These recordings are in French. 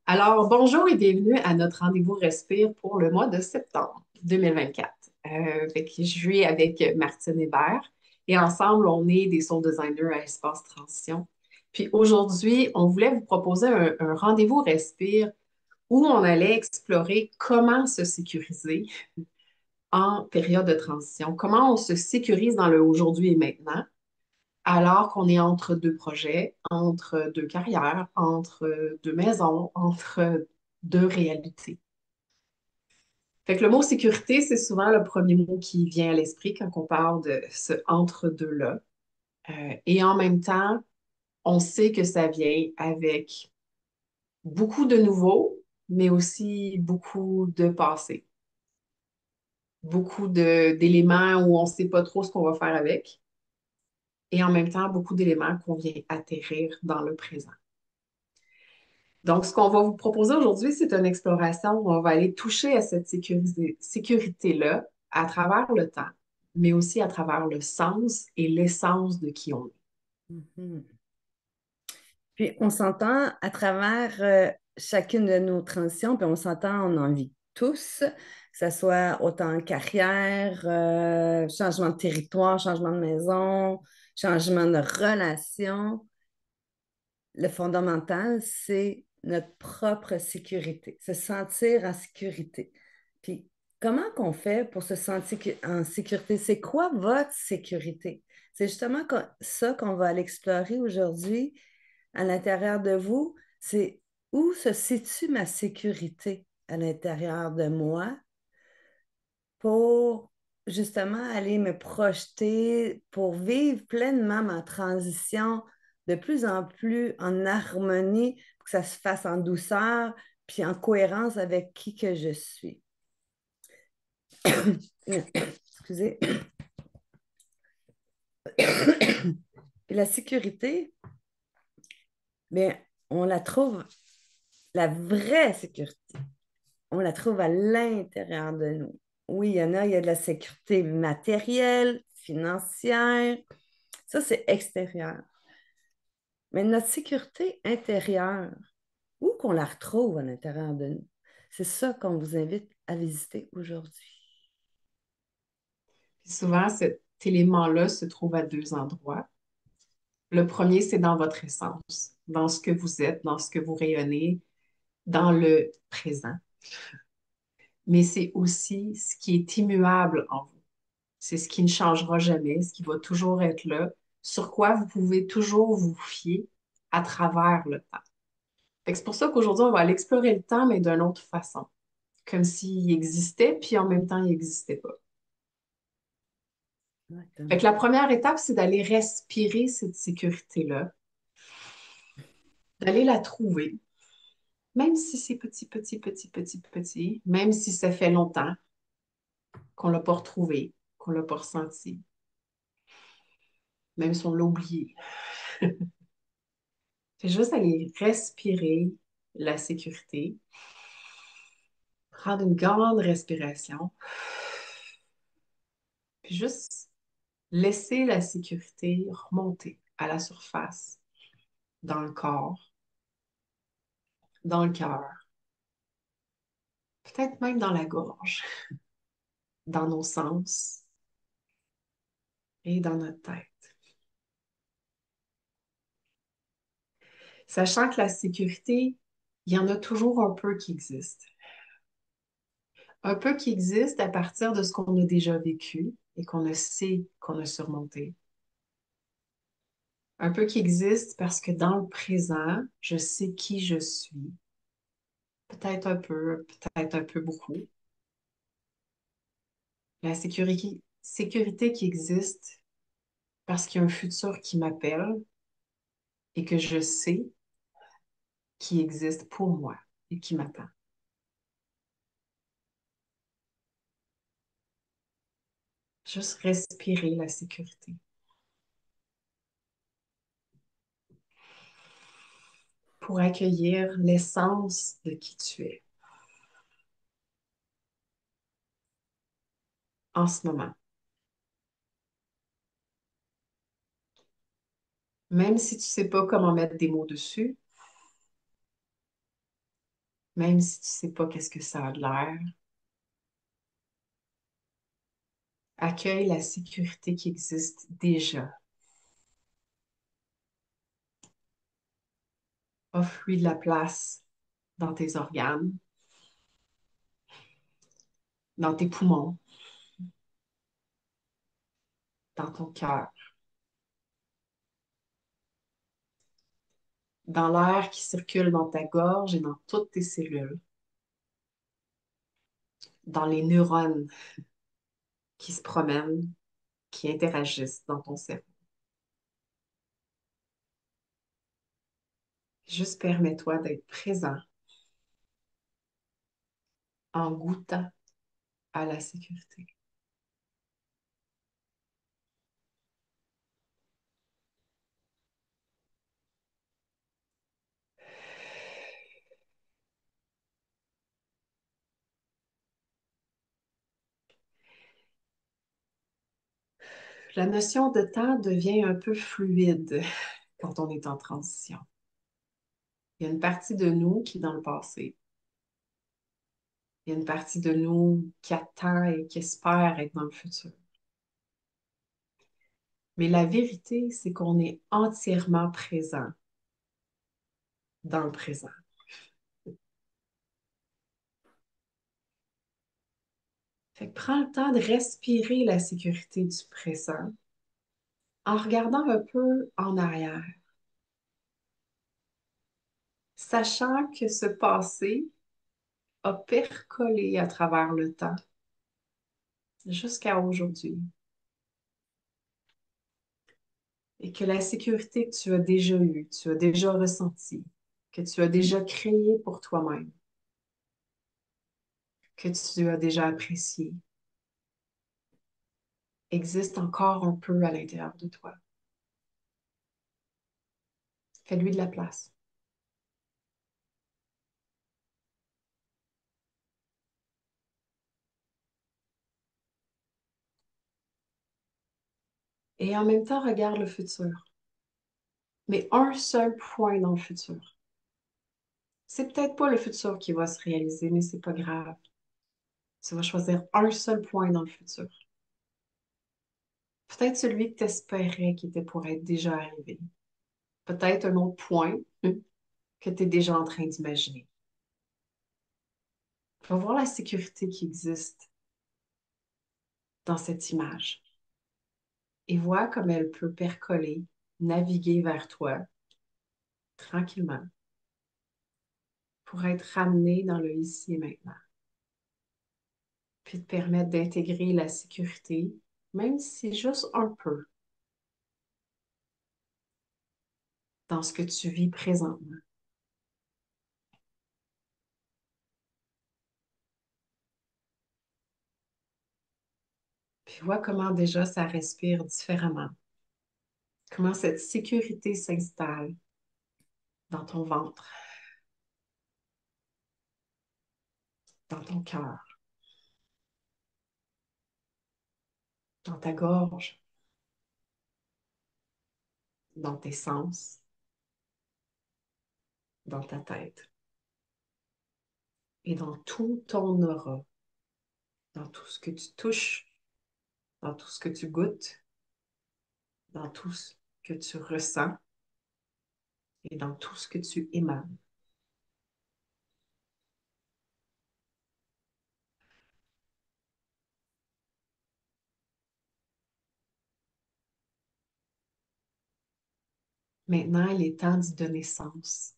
Alors, bonjour et bienvenue à notre rendez-vous Respire pour le mois de septembre 2024. Fait que je suis avec Martine Hébert et ensemble, on est des soul designers à Espace Transition. Puis aujourd'hui, on voulait vous proposer un rendez-vous Respire où on allait explorer comment se sécuriser en période de transition, comment on se sécurise dans le aujourd'hui et maintenant, alors qu'on est entre deux projets, entre deux carrières, entre deux maisons, entre deux réalités. Fait que le mot sécurité, c'est souvent le premier mot qui vient à l'esprit quand on parle de ce entre-deux-là. Et en même temps, on sait que ça vient avec beaucoup de nouveaux, mais aussi beaucoup de passé, beaucoup d'éléments où on ne sait pas trop ce qu'on va faire avec, et en même temps, beaucoup d'éléments qu'on vient atterrir dans le présent. Donc, ce qu'on va vous proposer aujourd'hui, c'est une exploration où on va aller toucher à cette sécurité-là à travers le temps, mais aussi à travers le sens et l'essence de qui on est. Mhm. Puis on s'entend à travers chacune de nos transitions, puis on s'entend, on en vit tous, que ce soit autant en carrière, changement de territoire, changement de maison, changement de relation. Le fondamental, c'est notre propre sécurité, se sentir en sécurité. Puis comment qu'on fait pour se sentir en sécurité? C'est quoi votre sécurité? C'est justement ça qu'on va aller explorer aujourd'hui à l'intérieur de vous, c'est où se situe ma sécurité à l'intérieur de moi pour justement aller me projeter, pour vivre pleinement ma transition de plus en plus en harmonie, pour que ça se fasse en douceur, puis en cohérence avec qui que je suis. Excusez. Et la sécurité, bien, on la trouve, la vraie sécurité. On la trouve à l'intérieur de nous. Oui, il y a de la sécurité matérielle, financière. Ça, c'est extérieur. Mais notre sécurité intérieure, où qu'on la retrouve à l'intérieur de nous, c'est ça qu'on vous invite à visiter aujourd'hui. Puis souvent, cet élément-là se trouve à deux endroits. Le premier, c'est dans votre essence, dans ce que vous êtes, dans ce que vous rayonnez, dans le présent. Mais c'est aussi ce qui est immuable en vous. C'est ce qui ne changera jamais, ce qui va toujours être là, sur quoi vous pouvez toujours vous fier à travers le temps. Fait que c'est pour ça qu'aujourd'hui, on va aller explorer le temps, mais d'une autre façon, comme s'il existait, puis en même temps, il n'existait pas. Fait Exactement. que la première étape, c'est d'aller respirer cette sécurité-là, d'aller la trouver, même si c'est petit, petit, petit, petit, petit, même si ça fait longtemps qu'on ne l'a pas retrouvé, qu'on ne l'a pas ressenti, même si on l'a oublié. C'est juste aller respirer la sécurité, prendre une grande respiration, puis juste laisser la sécurité remonter à la surface, dans le corps, dans le cœur, peut-être même dans la gorge, dans nos sens et dans notre tête. Sachant que la sécurité, il y en a toujours un peu qui existe. Un peu qui existe à partir de ce qu'on a déjà vécu et qu'on a sait qu'on a surmonté. Un peu qui existe parce que dans le présent, je sais qui je suis. Peut-être un peu beaucoup. La sécurité qui existe parce qu'il y a un futur qui m'appelle et que je sais qui existe pour moi et qui m'attend. Juste respirer la sécurité pour accueillir l'essence de qui tu es en ce moment. Même si tu ne sais pas comment mettre des mots dessus, même si tu sais pas qu'est-ce que ça a de l'air. Accueille la sécurité qui existe déjà. Offre-lui de la place dans tes organes, dans tes poumons, dans ton cœur, dans l'air qui circule dans ta gorge et dans toutes tes cellules, dans les neurones qui se promènent, qui interagissent dans ton cerveau. Juste permets-toi d'être présent en goûtant à la sécurité. La notion de temps devient un peu fluide quand on est en transition. Il y a une partie de nous qui est dans le passé. Il y a une partie de nous qui attend et qui espère être dans le futur. Mais la vérité, c'est qu'on est entièrement présent dans le présent. Fait que prends le temps de respirer la sécurité du présent en regardant un peu en arrière, sachant que ce passé a percolé à travers le temps jusqu'à aujourd'hui et que la sécurité que tu as déjà eue, tu as déjà ressentie, que tu as déjà créée pour toi-même, que tu as déjà appréciée, existe encore un peu à l'intérieur de toi. Fais-lui de la place. Et en même temps, regarde le futur. Mais un seul point dans le futur. C'est peut-être pas le futur qui va se réaliser, mais c'est pas grave. Tu vas choisir un seul point dans le futur. Peut-être celui que tu espérais qui était pour être déjà arrivé. Peut-être un autre point que tu es déjà en train d'imaginer. Va voir la sécurité qui existe dans cette image et vois comme elle peut percoler, naviguer vers toi tranquillement pour être ramenée dans le ici et maintenant. Puis te permettre d'intégrer la sécurité, même si c'est juste un peu, dans ce que tu vis présentement. Puis vois comment déjà ça respire différemment, comment cette sécurité s'installe dans ton ventre, dans ton cœur, dans ta gorge, dans tes sens, dans ta tête et dans tout ton aura, dans tout ce que tu touches, dans tout ce que tu goûtes, dans tout ce que tu ressens et dans tout ce que tu émanes. Maintenant, il est temps d'y donner sens.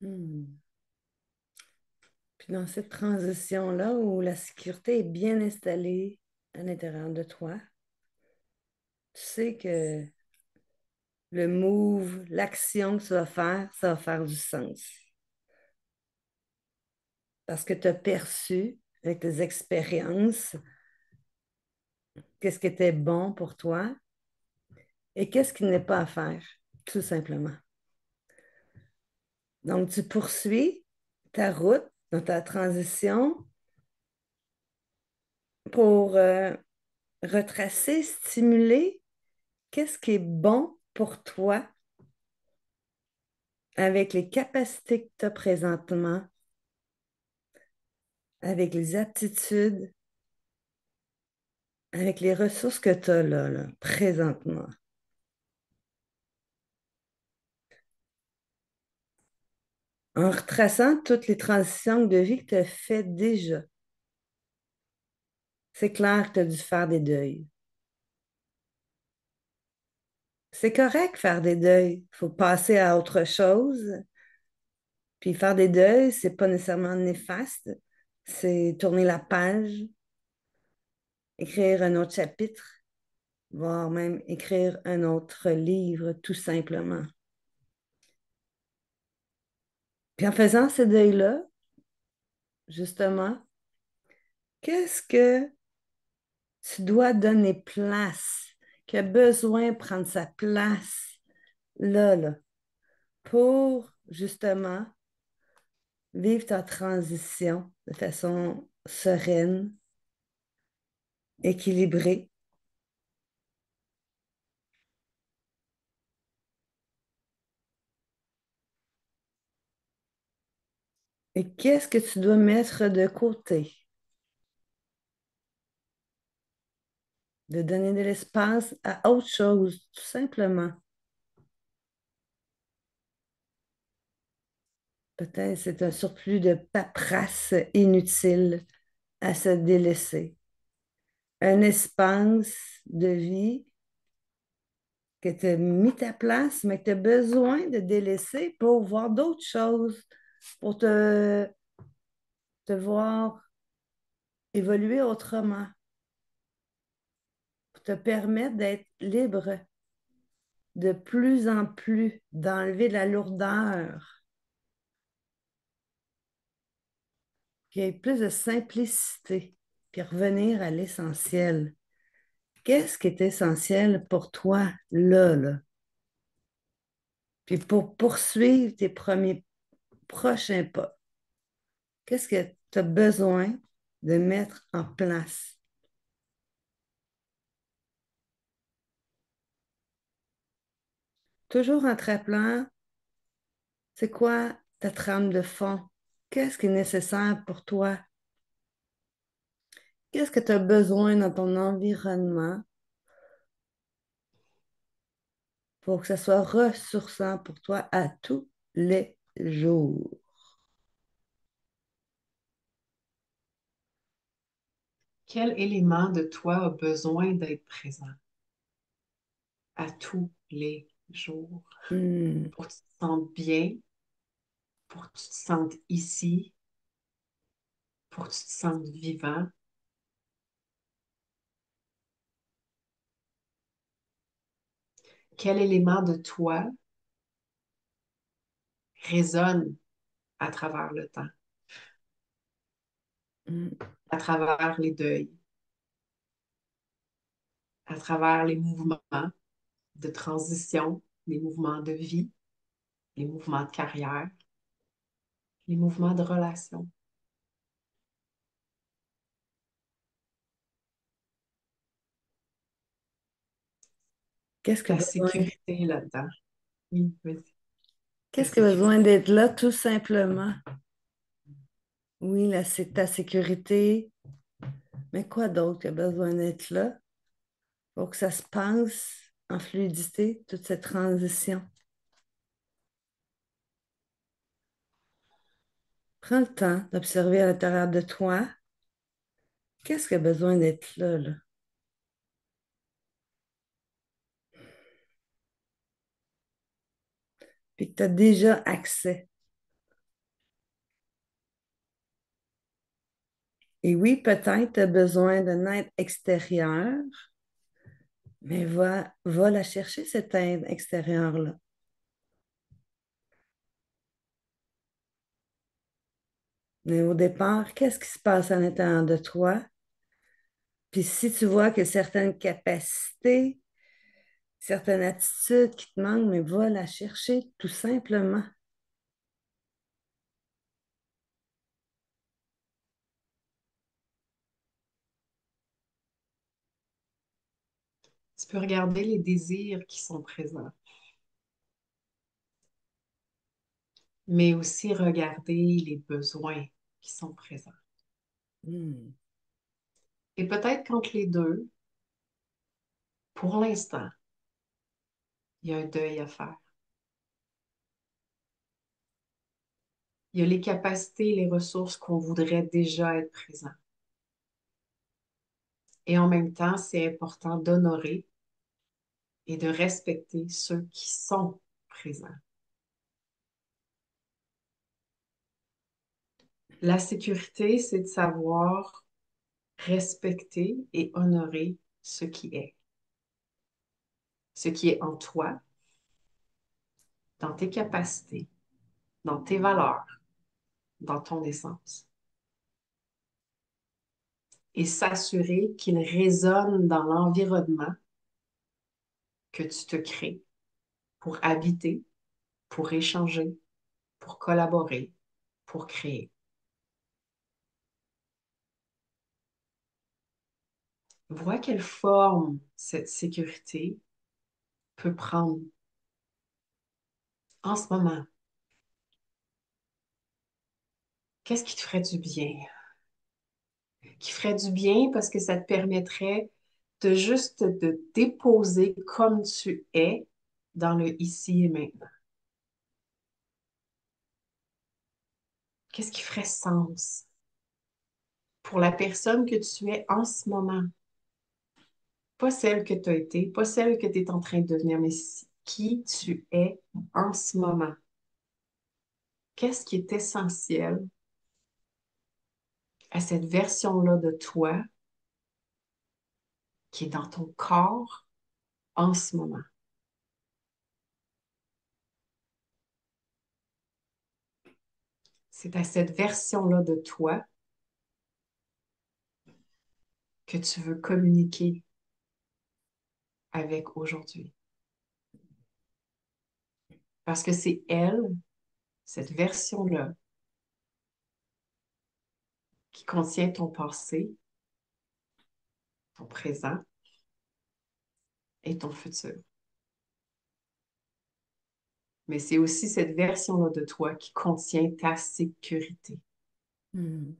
Hmm. Puis dans cette transition-là où la sécurité est bien installée à l'intérieur de toi, tu sais que le move, l'action que tu vas faire, ça va faire du sens. Parce que tu as perçu avec tes expériences qu'est-ce qui était bon pour toi et qu'est-ce qui n'est pas à faire, tout simplement. Donc, tu poursuis ta route dans ta transition pour retracer, stimuler qu'est-ce qui est bon pour toi avec les capacités que tu as présentement, avec les aptitudes, avec les ressources que tu as là, présentement. En retraçant toutes les transitions de vie que tu as faites déjà, c'est clair que tu as dû faire des deuils. C'est correct faire des deuils. Il faut passer à autre chose. Puis faire des deuils, c'est pas nécessairement néfaste. C'est tourner la page, écrire un autre chapitre, voire même écrire un autre livre, tout simplement. Puis en faisant ce deuil-là, justement, qu'est-ce que tu dois donner place, qui a besoin de prendre sa place là, pour justement vivre ta transition de façon sereine, équilibrée. Et qu'est-ce que tu dois mettre de côté? De donner de l'espace à autre chose, tout simplement. Peut-être c'est un surplus de paperasse inutile à se délaisser. Un espace de vie que tu as mis ta place, mais que tu as besoin de délaisser pour voir d'autres choses, pour te voir évoluer autrement, pour te permettre d'être libre de plus en plus, d'enlever la lourdeur, qu'il y ait plus de simplicité, puis revenir à l'essentiel. Qu'est-ce qui est essentiel pour toi là? Puis pour poursuivre tes premiers prochains pas, qu'est-ce que tu as besoin de mettre en place? Toujours en te rappelant, c'est quoi ta trame de fond? Qu'est-ce qui est nécessaire pour toi? Qu'est-ce que tu as besoin dans ton environnement pour que ça soit ressourçant pour toi à tous les jours? Quel élément de toi a besoin d'être présent à tous les jours Hmm. pour que tu te sentes bien, pour que tu te sentes ici, pour que tu te sentes vivant? Quel élément de toi résonne à travers le temps, Hmm. à travers les deuils, à travers les mouvements de transition, les mouvements de vie, les mouvements de carrière, les mouvements de relation? Qu'est-ce que Ta besoin, sécurité là-dedans. Oui, vas-y. Ta qu'est-ce que besoin sécurité. d'être là, tout simplement? Oui, là, c'est ta sécurité, mais quoi d'autre qui a besoin d'être là pour que ça se passe en fluidité, toute cette transition? Prends le temps d'observer à l'intérieur de toi, qu'est-ce qui a besoin d'être là? Puis que tu as déjà accès. Et oui, peut-être tu as besoin d'un aide extérieure, mais va la chercher, cette aide extérieure-là. Mais au départ, qu'est-ce qui se passe à l'intérieur de toi? Puis si tu vois que certaines capacités, certaines attitudes qui te manquent, mais va la chercher tout simplement. Tu peux regarder les désirs qui sont présents. mais aussi regarder les besoins qui sont présents. Hmm. Et peut-être qu'entre les deux, pour l'instant, il y a un deuil à faire. Il y a les capacités et les ressources qu'on voudrait déjà être présents. Et en même temps, c'est important d'honorer et de respecter ceux qui sont présents. La sécurité, c'est de savoir respecter et honorer ce qui est en toi, dans tes capacités, dans tes valeurs, dans ton essence. Et s'assurer qu'il résonne dans l'environnement que tu te crées pour habiter, pour échanger, pour collaborer, pour créer. Vois quelle forme cette sécurité peut prendre en ce moment. Qu'est-ce qui te ferait du bien? Qui ferait du bien parce que ça te permettrait de juste te déposer comme tu es dans le ici et maintenant. Qu'est-ce qui ferait sens pour la personne que tu es en ce moment? Pas celle que tu as été, pas celle que tu es en train de devenir, mais qui tu es en ce moment. Qu'est-ce qui est essentiel à cette version-là de toi qui est dans ton corps en ce moment? C'est à cette version-là de toi que tu veux communiquer avec aujourd'hui. Parce que c'est elle, cette version-là, qui contient ton passé, ton présent et ton futur. Mais c'est aussi cette version-là de toi qui contient ta sécurité. Hmm.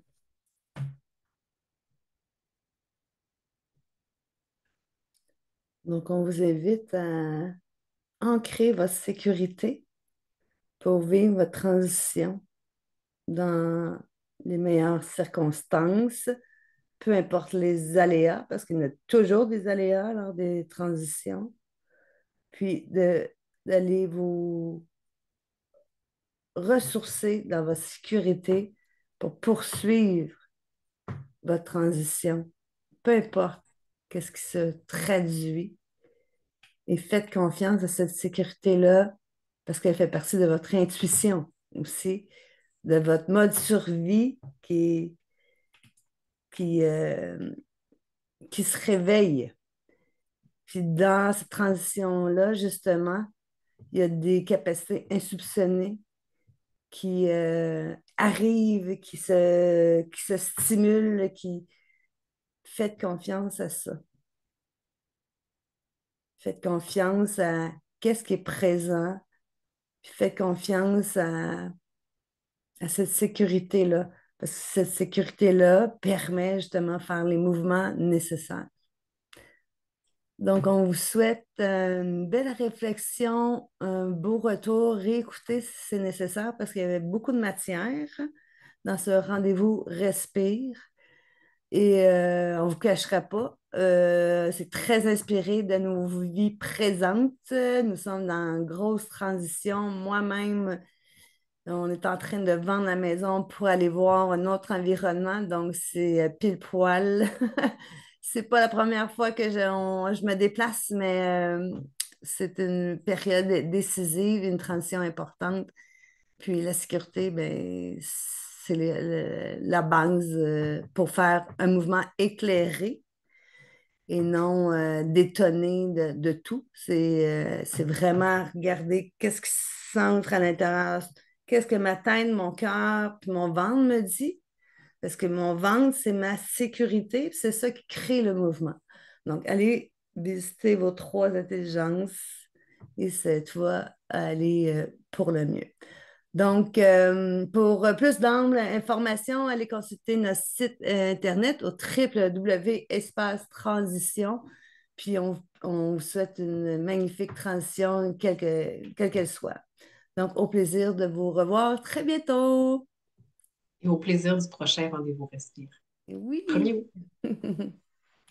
Donc, on vous invite à ancrer votre sécurité pour vivre votre transition dans les meilleures circonstances, peu importe les aléas, parce qu'il y en a toujours des aléas lors des transitions, puis d'aller vous ressourcer dans votre sécurité pour poursuivre votre transition, peu importe qu'est-ce qui se traduit. Et faites confiance à cette sécurité-là parce qu'elle fait partie de votre intuition aussi, de votre mode survie qui, euh, qui se réveille. Puis dans cette transition-là, justement, il y a des capacités insoupçonnées qui arrivent, qui se stimulent, qui faites confiance à ça. Faites confiance à qu'est-ce qui est présent, puis faites confiance à cette sécurité-là. Parce que cette sécurité-là permet justement de faire les mouvements nécessaires. Donc, on vous souhaite une belle réflexion, un beau retour, réécouter si c'est nécessaire parce qu'il y avait beaucoup de matière dans ce rendez-vous Respire. Et on ne vous cachera pas, c'est très inspiré de nos vies présentes. Nous sommes dans une grosse transition. Moi-même, on est en train de vendre la maison pour aller voir un autre environnement, donc c'est pile poil. C'est pas la première fois que je me déplace, mais c'est une période décisive, une transition importante. Puis la sécurité, ben, c'est la base pour faire un mouvement éclairé et non détonné de tout. C'est vraiment regarder qu'est-ce qui s'entre à l'intérieur, qu'est-ce que ma tête, mon cœur, puis mon ventre me dit. Parce que mon ventre, c'est ma sécurité, puis c'est ça qui crée le mouvement. Donc, allez visiter vos trois intelligences et cette fois, aller pour le mieux. Donc, pour plus d'ample information, allez consulter notre site Internet au www.espace transition. Puis, on vous souhaite une magnifique transition, quelle qu'elle soit. Donc, au plaisir de vous revoir très bientôt. Et au plaisir du prochain rendez-vous Respire. Oui. Premier